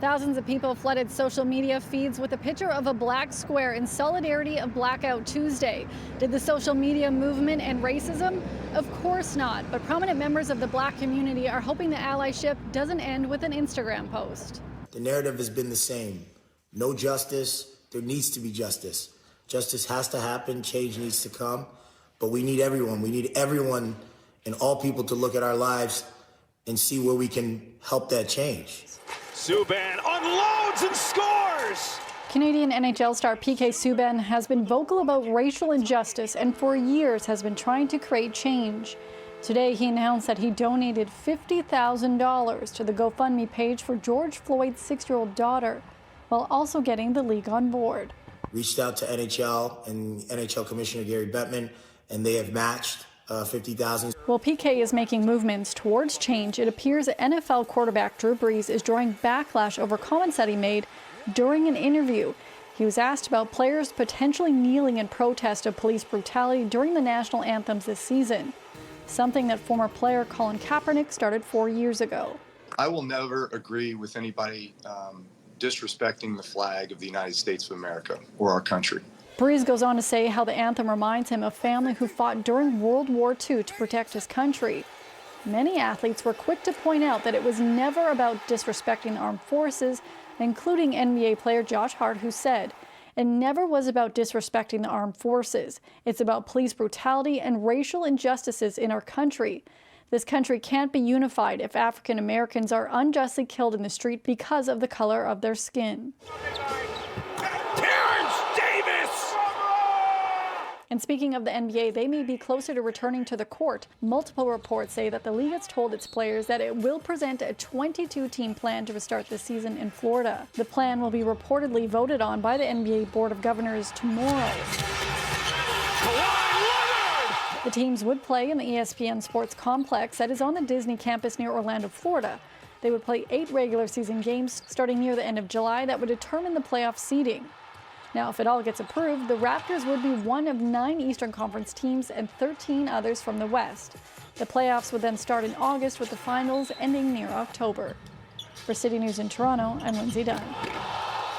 Thousands of people flooded social media feeds with a picture of a black square in solidarity of Blackout Tuesday. Did the social media movement end racism? Of course not, but prominent members of the black community are hoping the allyship doesn't end with an Instagram post. The narrative has been the same. No justice, there needs to be justice. Justice has to happen, change needs to come, but we need everyone. We need everyone and all people to look at our lives and see where we can help that change. Subban unloads and scores! Canadian NHL star PK Subban has been vocal about racial injustice and for years has been trying to create change. Today he announced that he donated $50,000 to the GoFundMe page for George Floyd's 6-year-old daughter, while also getting the league on board. Reached out to NHL and NHL Commissioner Gary Bettman, and they have matched $50,000. While PK is making movements towards change, it appears that NFL quarterback Drew Brees is drawing backlash over comments that he made during an interview. He was asked about players potentially kneeling in protest of police brutality during the national anthems this season, something that former player Colin Kaepernick started 4 years ago. I will never agree with anybody disrespecting the flag of the United States of America or our country. Brees goes on to say how the anthem reminds him of family who fought during World War II to protect his country. Many athletes were quick to point out that it was never about disrespecting the armed forces, including NBA player Josh Hart, who said, "It never was about disrespecting the armed forces. It's about police brutality and racial injustices in our country. This country can't be unified if African Americans are unjustly killed in the street because of the color of their skin." And speaking of the NBA, they may be closer to returning to the court. Multiple reports say that the league has told its players that it will present a 22-team plan to restart the season in Florida. The plan will be reportedly voted on by the NBA Board of Governors tomorrow. The teams would play in the ESPN Sports Complex that is on the Disney campus near Orlando, Florida. They would play 8 regular season games starting near the end of July that would determine the playoff seeding. Now, if it all gets approved, the Raptors would be one of 9 Eastern Conference teams and 13 others from the West. The playoffs would then start in August with the finals ending near October. For City News in Toronto, I'm Lindsay Dunn.